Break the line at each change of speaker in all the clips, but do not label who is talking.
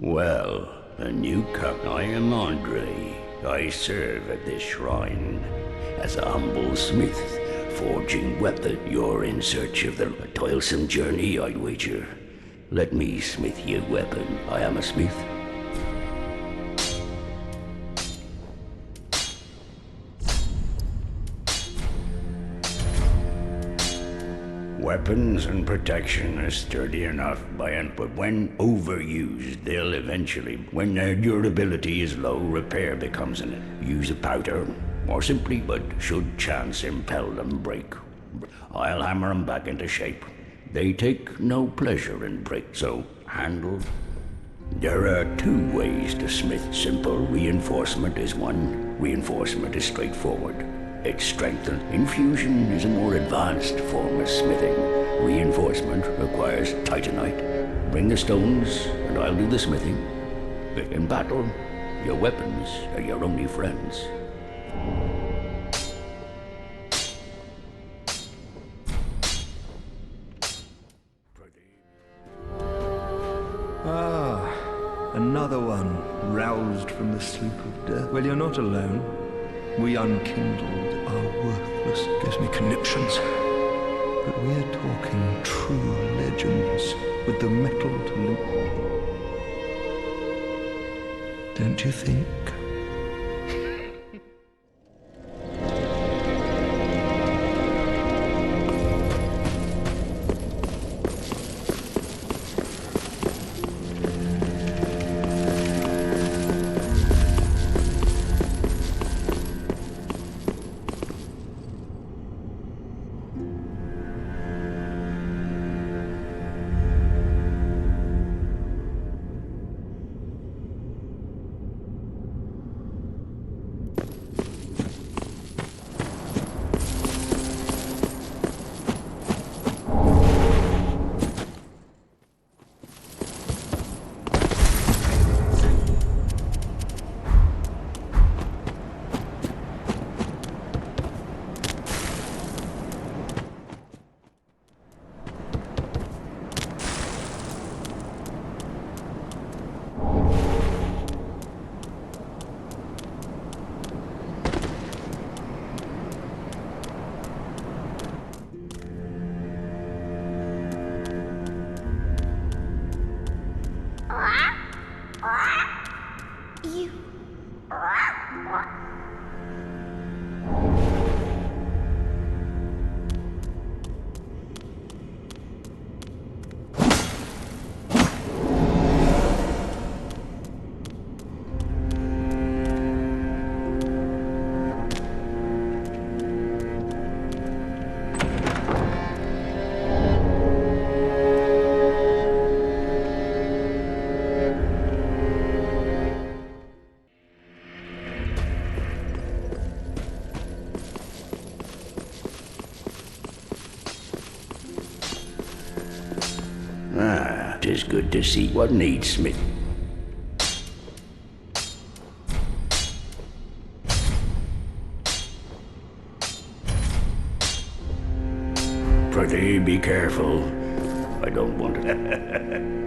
Well, a newcomer. I am Andre. I serve at this shrine as a humble smith, forging weapon. You're in search of a toilsome journey, I'd wager. Let me smith you weapon. I am a smith. Weapons and protection are sturdy enough, but when overused, they'll eventually, when their durability is low, repair becomes an use a powder, or simply, but should chance impel them break. I'll hammer them back into shape. They take no pleasure in break, so handle. There are two ways to smith. Simple reinforcement is one. Reinforcement is straightforward. It's strengthened. Infusion is a more advanced form of smithing. Reinforcement requires titanite. Bring the stones, and I'll do the smithing. In battle, your weapons are your only friends.
Ah, another one, roused from the sleep of death. Well, you're not alone. We unkindled are worthless. Gives me conniptions. But we're talking true legends with the metal to loop. Don't you think?
good to see. What needs, Smith? Pretty, be careful. I don't want it.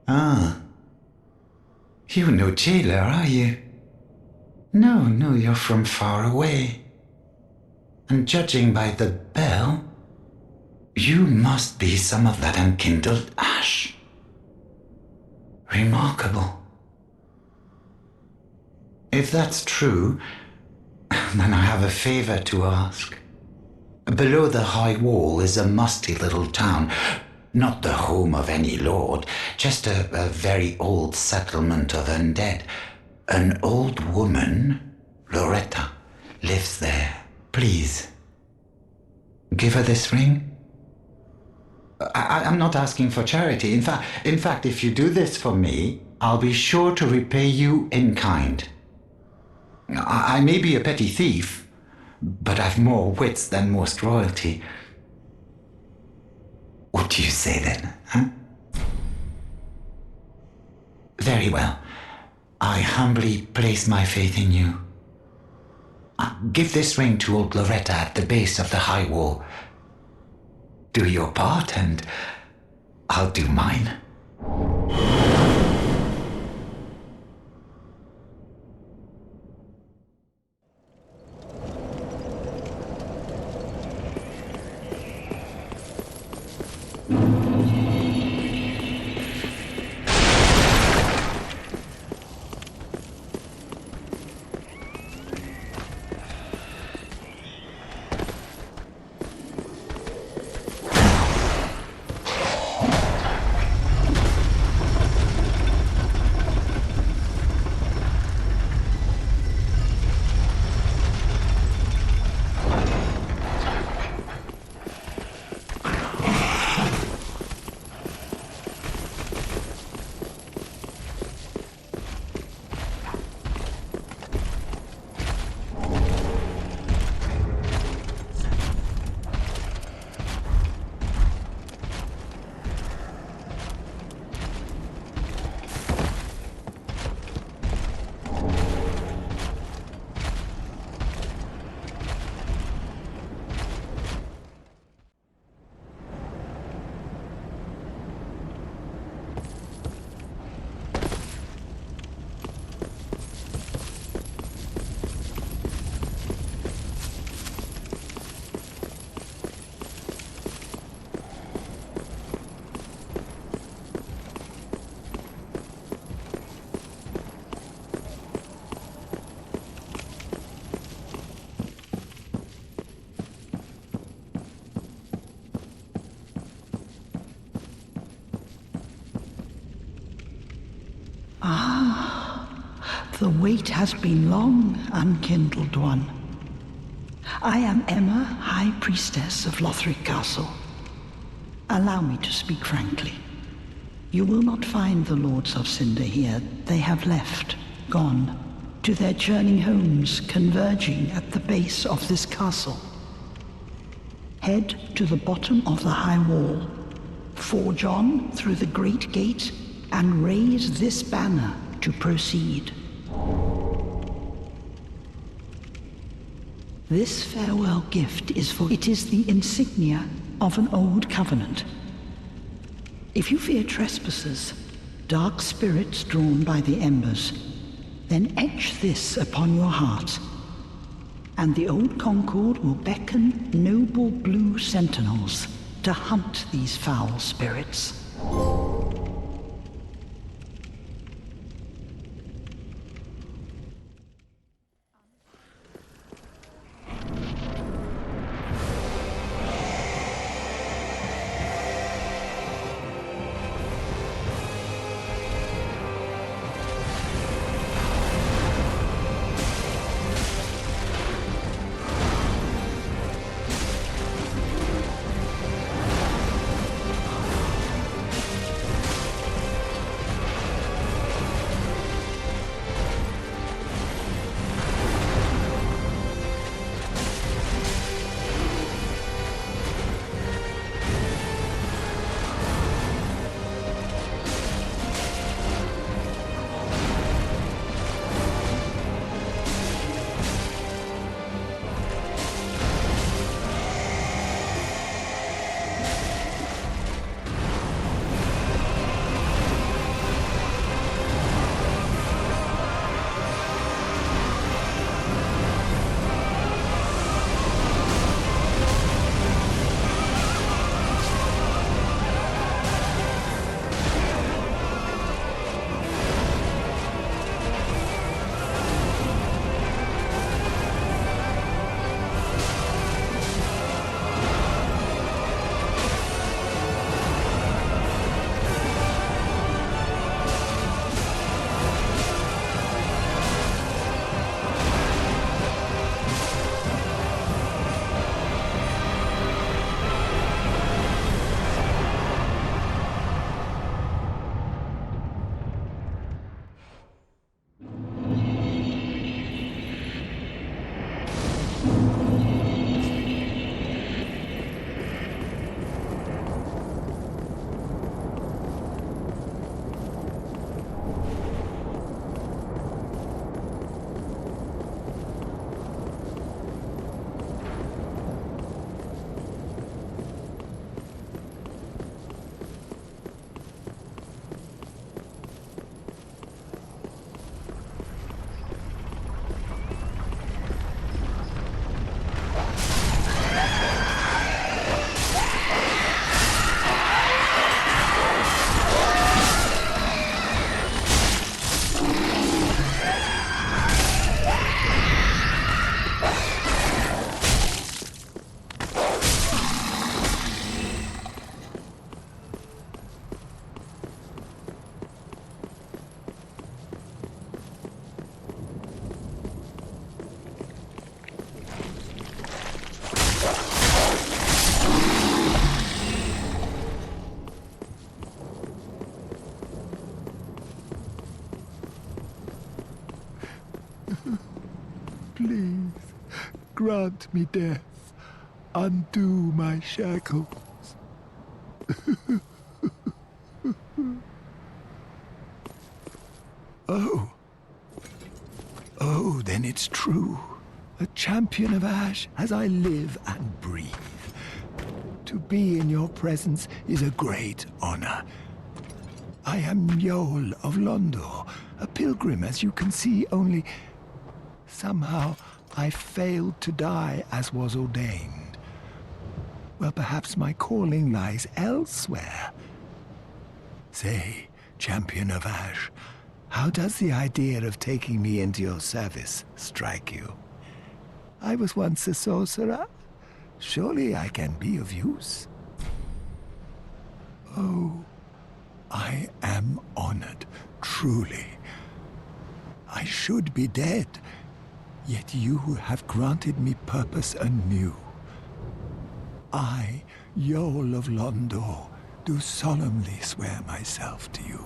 Ah. You're no jailer, are you? No, you're from far away. And judging by the bell, you must be some of that unkindled ash. Remarkable. If that's true, then I have a favor to ask. Below the high wall is a musty little town. Not the home of any lord, just a very old settlement of undead. An old woman, Loretta, lives there. Please, give her this ring. I'm not asking for charity. In fact, if you do this for me, I'll be sure to repay you in kind. I may be a petty thief, but I've more wits than most royalty. What do you say then, huh? Very well. I humbly place my faith in you. Give this ring to old Loretta at the base of the high wall. Do your part and I'll do mine.
The wait has been long, unkindled one. I am Emma, High Priestess of Lothric Castle. Allow me to speak frankly. You will not find the Lords of Cinder here. They have left, gone, to their churning homes converging at the base of this castle. Head to the bottom of the high wall, forge on through the great gate, and raise this banner to proceed. This farewell gift is for it is the insignia of an old covenant. If you fear trespassers, dark spirits drawn by the embers, then etch this upon your heart, and the old Concord will beckon noble blue sentinels to hunt these foul spirits.
Please, grant me death. Undo my shackles. Oh. Oh, then it's true. A champion of Ash as I live and breathe. To be in your presence is a great honor. I am Yoel of Londor, a pilgrim, as you can see, only somehow I failed to die as was ordained. Well, perhaps my calling lies elsewhere. Say, champion of Ash, how does the idea of taking me into your service strike you? I was once a sorcerer. Surely I can be of use. Oh, I am honored, truly. I should be dead, yet you have granted me purpose anew. I, Yoel of Londor, do solemnly swear myself to you.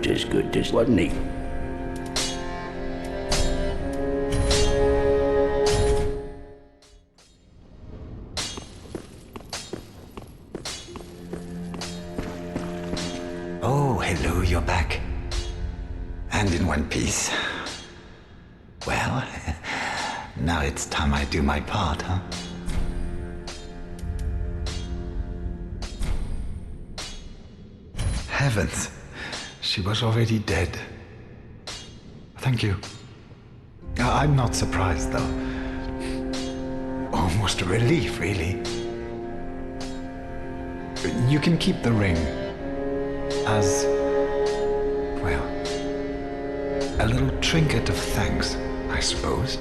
Tis good, this wasn't he?
Oh, hello, you're back. And in one piece. Well, now it's time I do my part, huh? Heavens, she was already dead. Thank you. I'm not surprised, though. Almost a relief, really. You can keep the ring as, well, a little trinket of thanks, I suppose.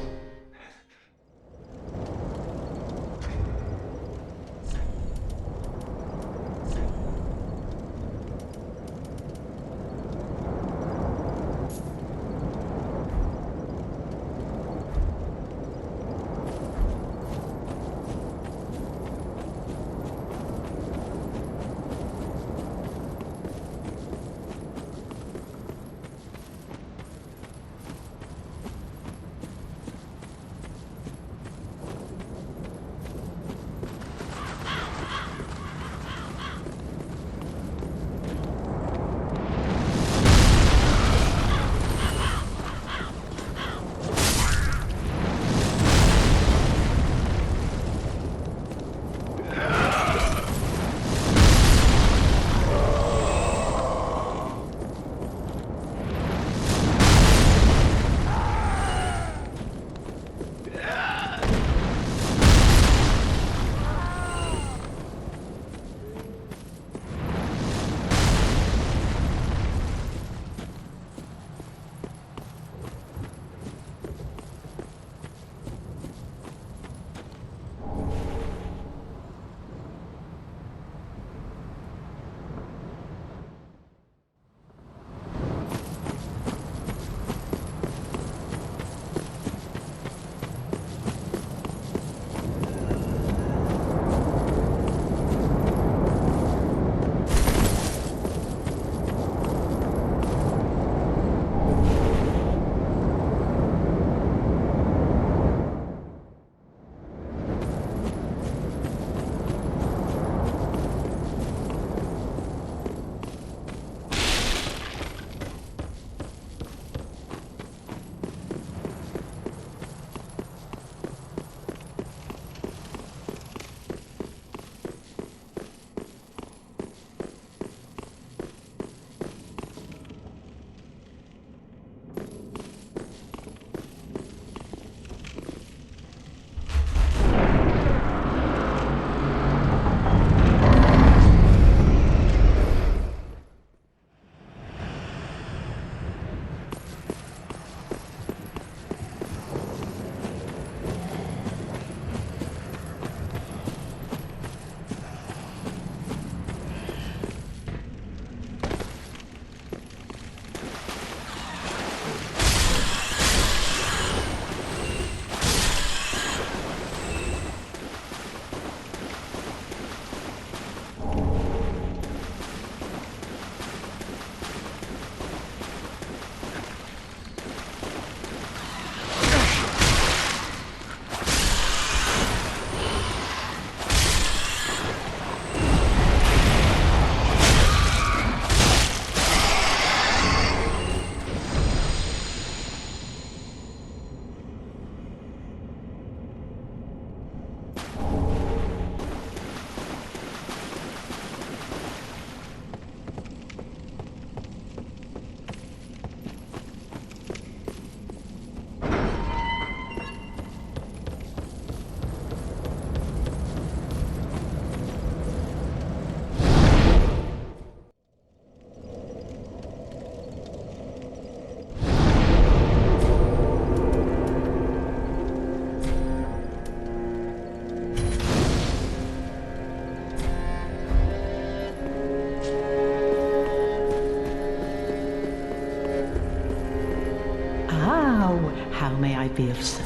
be of sin.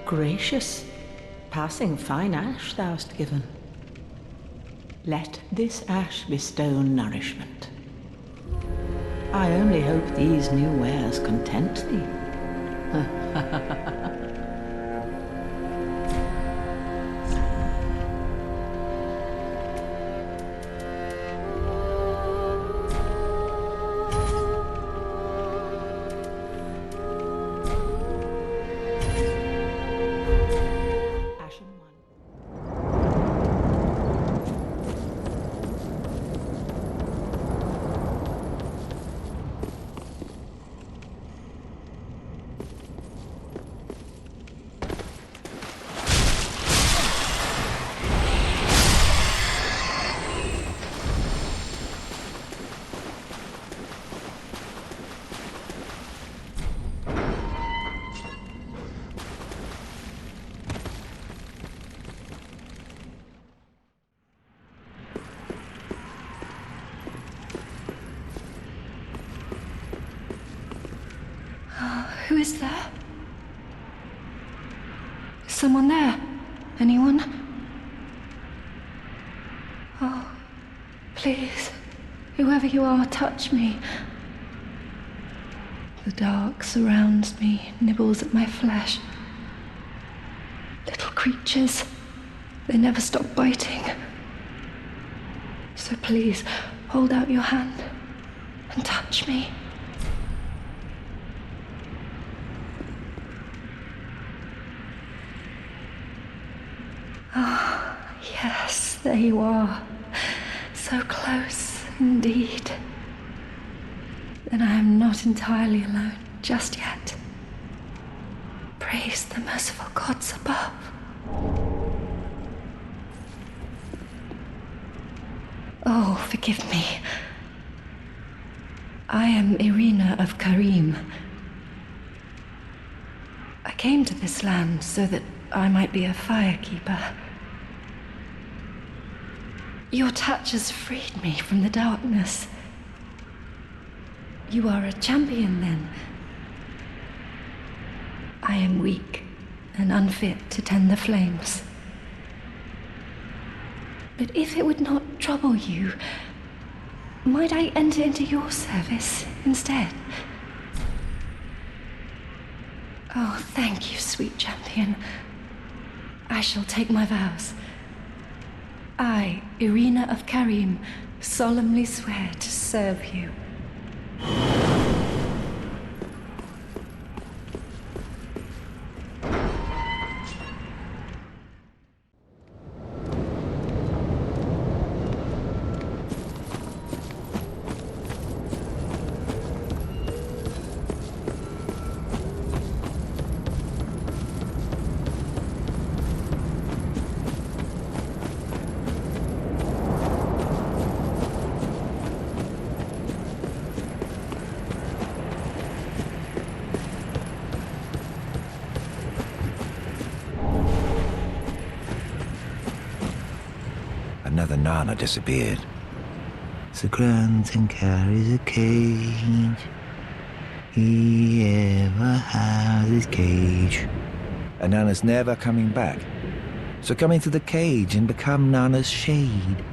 Gracious, passing fine ash thou'st given. Let this ash bestow nourishment. I only hope these new wares content thee.
Who is there? Is someone there? Anyone? Oh, please, whoever you are, touch me. The dark surrounds me, nibbles at my flesh. Little creatures, they never stop biting. So please, hold out your hand and touch me. Ah, yes, there you are. So close, indeed. Then I am not entirely alone just yet. Praise the merciful gods above. Oh, forgive me. I am Irina of Karim. I came to this land so that I might be a firekeeper. Your touch has freed me from the darkness. You are a champion, then. I am weak and unfit to tend the flames. But if it would not trouble you, might I enter into your service instead? Oh, thank you, sweet champion. I shall take my vows. I, Irina of Karim, solemnly swear to serve you.
Another Nana disappeared.
The Granton carries a cage. He ever has his cage.
And Nana's never coming back. So come into the cage and become Nana's shade.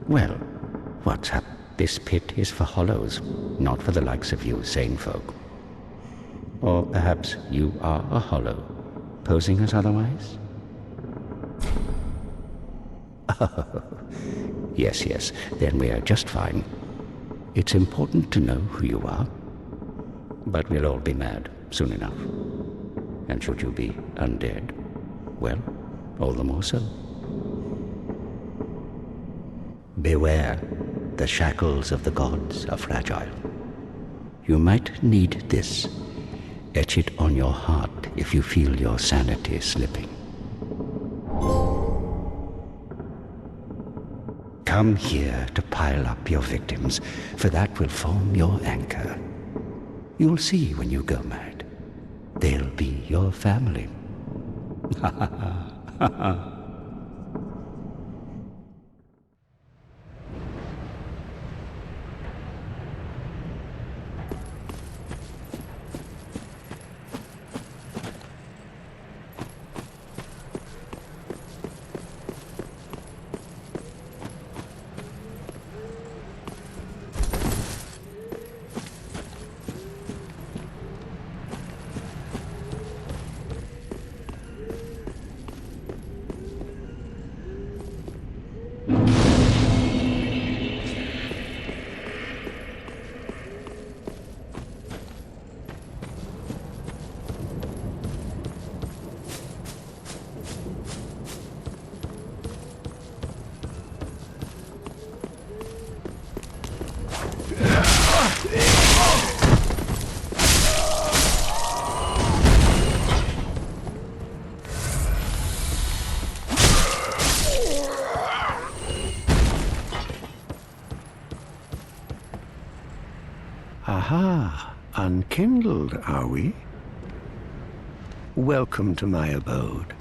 Well, what's up? This pit is for hollows, not for the likes of you sane folk. Or perhaps you are a hollow, posing as otherwise? Oh, yes, then we are just fine. It's important to know who you are, but we'll all be mad soon enough. And should you be undead, well, all the more so. Beware, the shackles of the gods are fragile. You might need this. Etch it on your heart if you feel your sanity slipping. Come here to pile up your victims, for that will form your anchor. You'll see when you go mad. They'll be your family. Ha ha ha ha ha.
Aha, unkindled, are we? Welcome to my abode.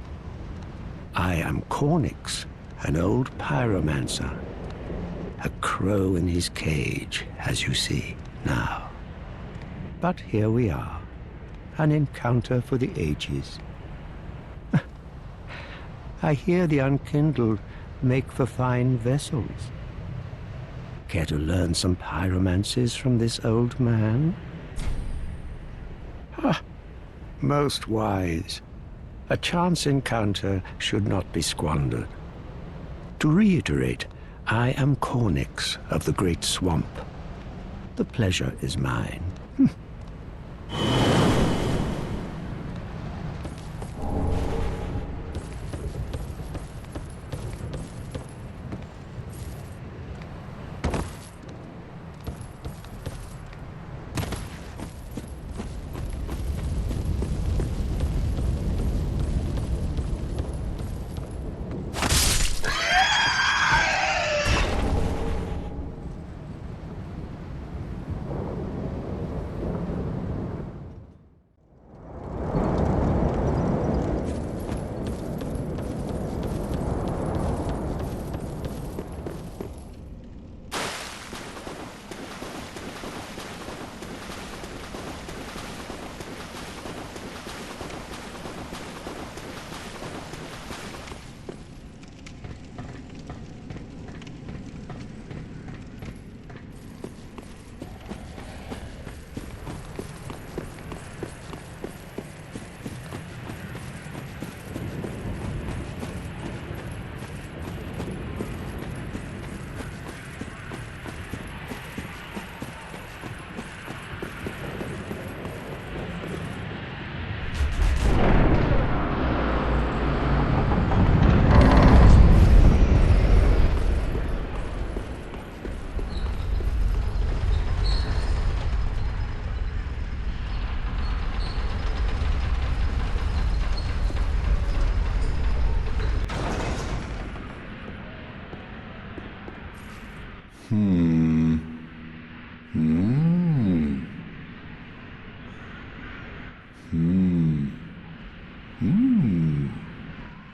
I am Cornyx, an old pyromancer. A crow in his cage, as you see now. But here we are, an encounter for the ages. I hear the unkindled make for fine vessels. Care to learn some pyromancies from this old man? Ah, most wise. A chance encounter should not be squandered. To reiterate, I am Cornyx of the Great Swamp. The pleasure is mine.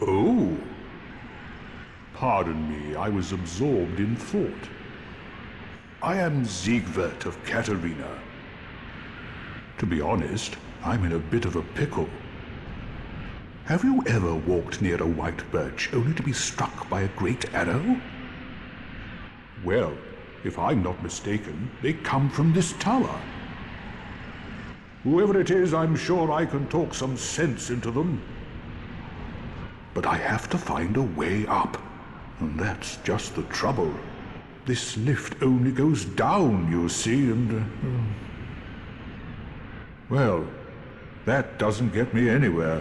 Oh. Pardon me, I was absorbed in thought. I am Siegwart of Katarina. To be honest, I'm in a bit of a pickle. Have you ever walked near a white birch only to be struck by a great arrow? Well, if I'm not mistaken, they come from this tower. Whoever it is, I'm sure I can talk some sense into them. But I have to find a way up, and that's just the trouble. This lift only goes down, you see, and... Well, that doesn't get me anywhere.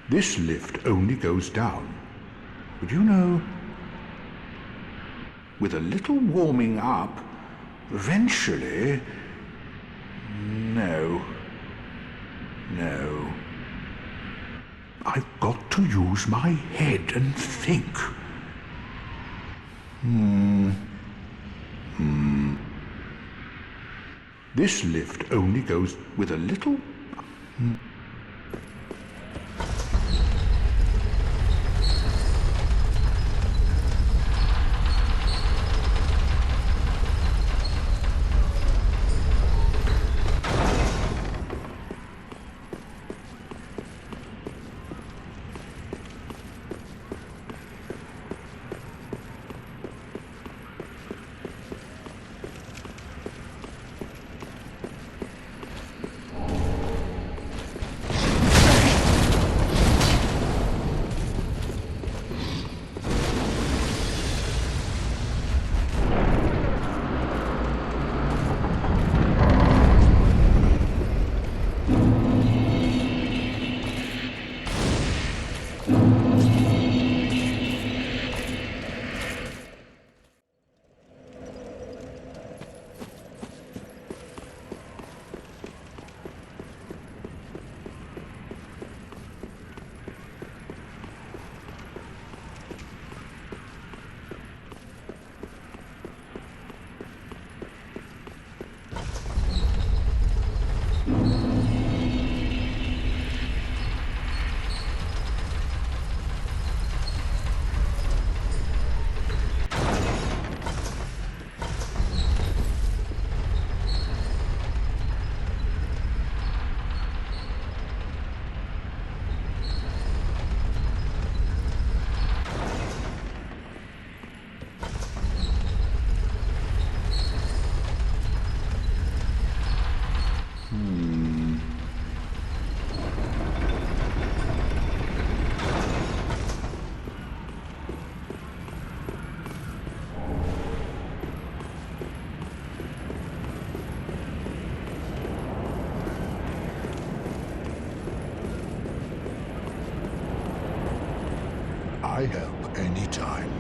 This lift only goes down. But you know, with a little warming up, eventually... No. I've got to use my head and think. This lift only goes with a little... I help anytime.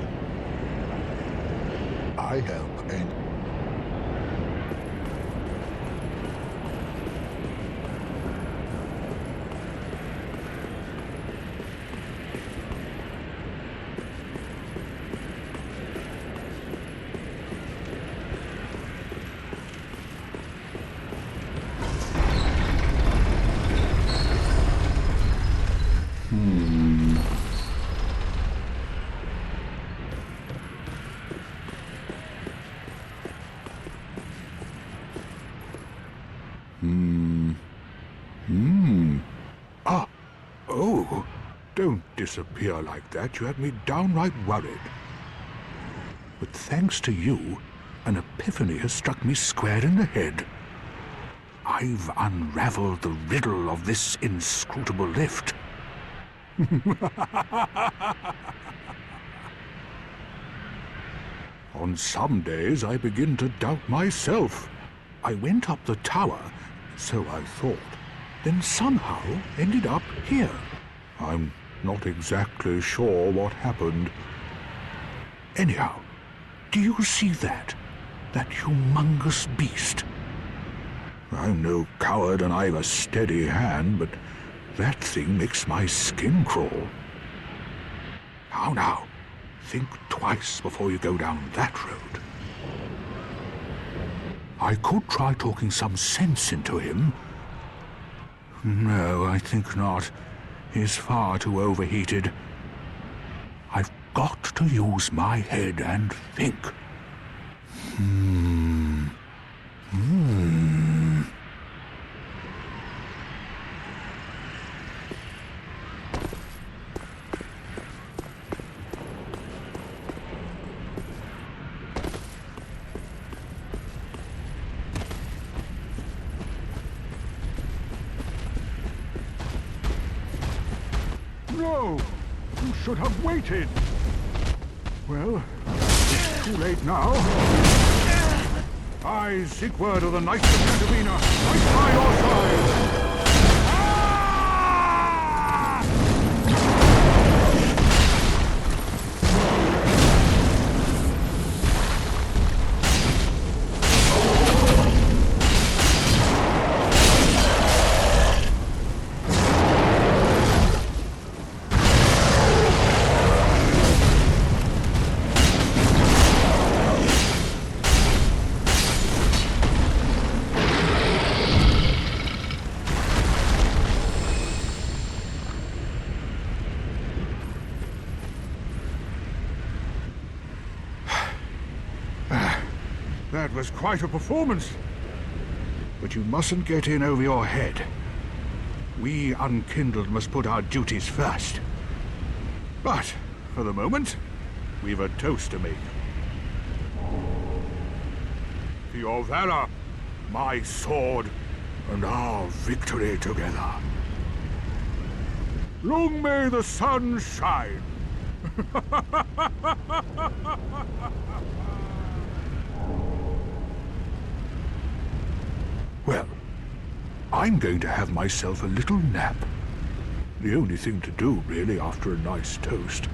I help any... Oh, don't disappear like that. You had me downright worried. But thanks to you, an epiphany has struck me square in the head. I've unraveled the riddle of this inscrutable lift. On some days I begin to doubt myself. I went up the tower, so I thought, then somehow ended up here. I'm not exactly sure what happened. Anyhow, do you see that? That humongous beast? I'm no coward and I've a steady hand, but that thing makes my skin crawl. Now, think twice before you go down that road. I could try talking some sense into him. No, I think not. He's far too overheated. I've got to use my head and think. No! You should have waited! Well, it's too late now. I, Siegward of the Knights of Katarina, fight by your side! That was quite a performance. But you mustn't get in over your head. We unkindled must put our duties first. But, for the moment, we've a toast to make. For your valor, my sword, and our victory together. Long may the sun shine! Well, I'm going to have myself a little nap. The only thing to do, really, after a nice toast.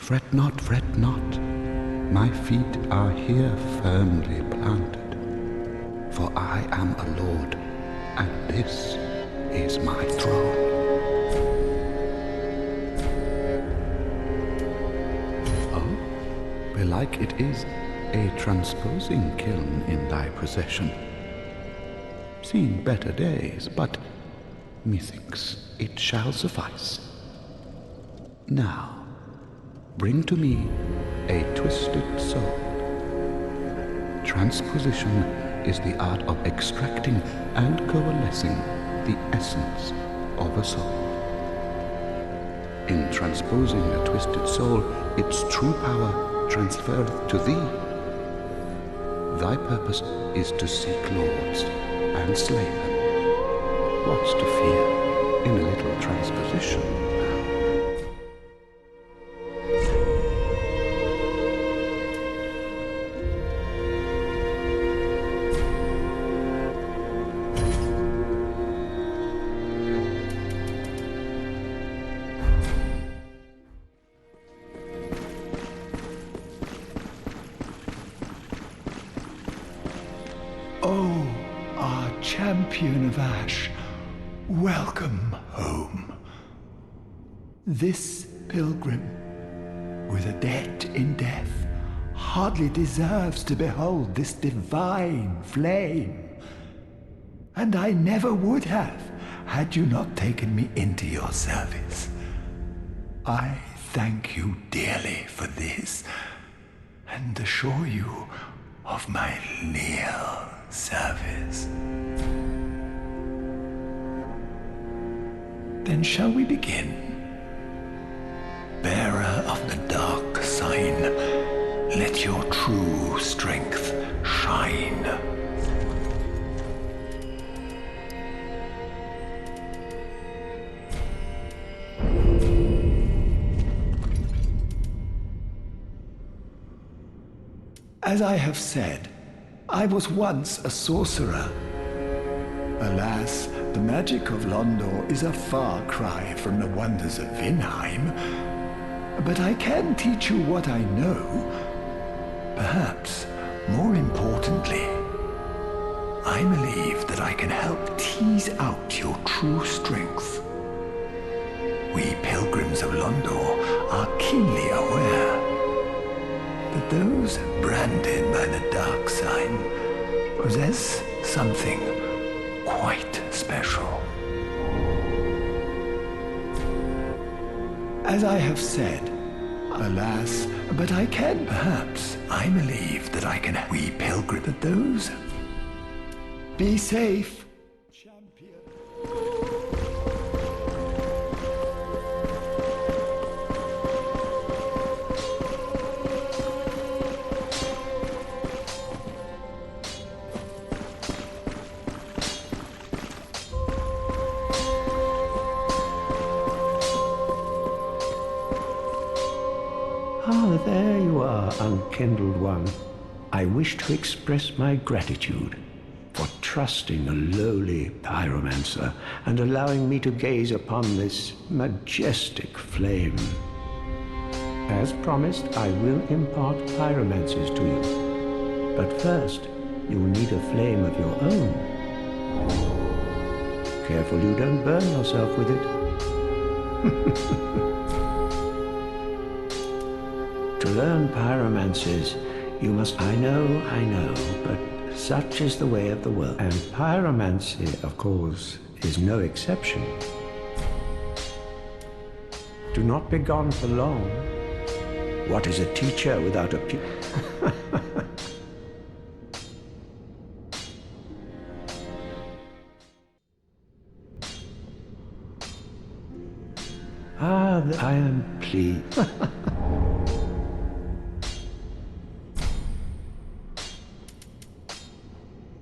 Fret not, my feet are here firmly planted, for I am a lord, and this is my throne. Oh, belike it is a transposing kiln in thy possession. Seen better days, but methinks it shall suffice. Now, bring to me a twisted soul. Transposition is the art of extracting and coalescing the essence of a soul. In transposing a twisted soul, its true power transferreth to thee. Thy purpose is to seek lords and slay them. What's to fear in a little transposition?
Oh, our champion of Ash, welcome home. This pilgrim, with a debt in death, hardly deserves to behold this divine flame. And I never would have, had you not taken me into your service. I thank you dearly for this, and assure you of my leal service. Then shall we begin? Bearer of the dark sign, let your true strength shine. As I have said, I was once a sorcerer. Alas, the magic of Londor is a far cry from the wonders of Vinheim. But I can teach you what I know. Perhaps, more importantly, I believe that I can help tease out your true strength. We pilgrims of Londor are keenly aware that those branded by the dark sign possess something quite special. As I have said, alas, but I can perhaps, I believe that I can, we pilgrim, that those, be safe, champion.
Ah, there you are, unkindled one. I wish to express my gratitude for trusting a lowly pyromancer and allowing me to gaze upon this majestic flame. As promised, I will impart pyromancies to you. But first, you will need a flame of your own. Careful you don't burn yourself with it. To learn pyromancies, you must... I know, but such is the way of the world. And pyromancy, of course, is no exception. Do not be gone for long. What is a teacher without a pupil? I am pleased.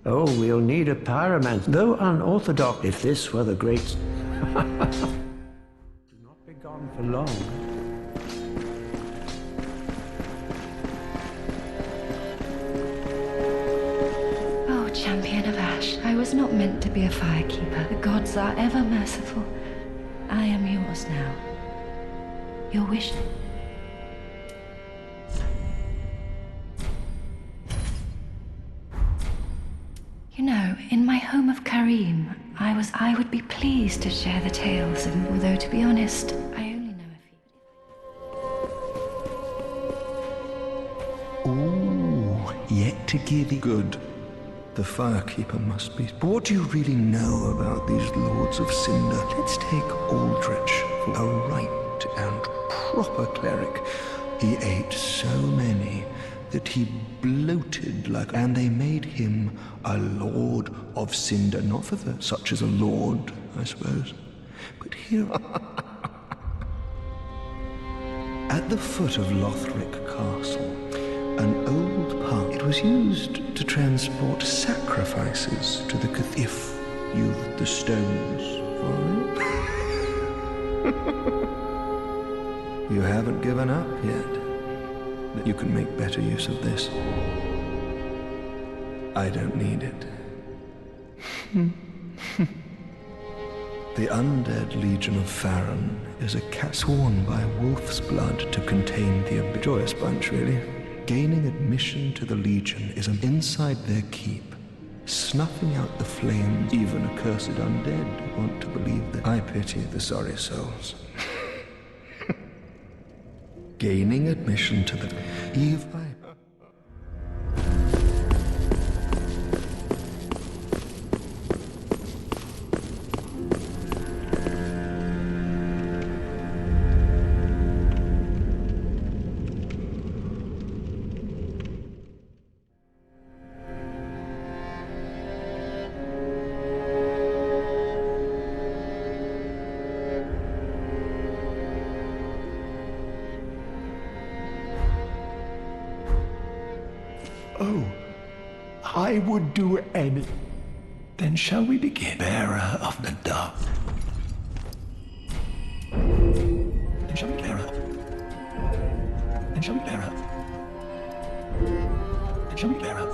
Oh, we'll need a pyromancer, though unorthodox, if this were the great... Do not be gone for long.
Oh, champion of Ash, I was not meant to be a firekeeper. The gods are ever merciful. I am yours now. Your wish... know, in my home of Karim, I would be pleased to share the tales, and although to be honest, I only know a few.
Ooh, yet to give it good. The firekeeper must be. But what do you really know about these lords of Cinder? Let's take Aldrich for a right and proper cleric. He ate so many that he bloated like, and they made him a lord of Cinder, not for the such as a lord, I suppose, but here at the foot of Lothric Castle, an old path. It was used to transport sacrifices to the cathedral. If you've the stones for it. You haven't given up yet. That you can make better use of this. I don't need it. The undead Legion of Farron is a cat sworn by wolf's blood to contain the joyous bunch, really. Gaining admission to the Legion is inside their keep, snuffing out the flames. Even accursed undead want to believe that. I pity the sorry souls. Gaining admission to the Eve by
I would do any. Then shall we begin? Bearer of the dark. Then shall we bearer? Then shall we bearer? Then shall we bearer?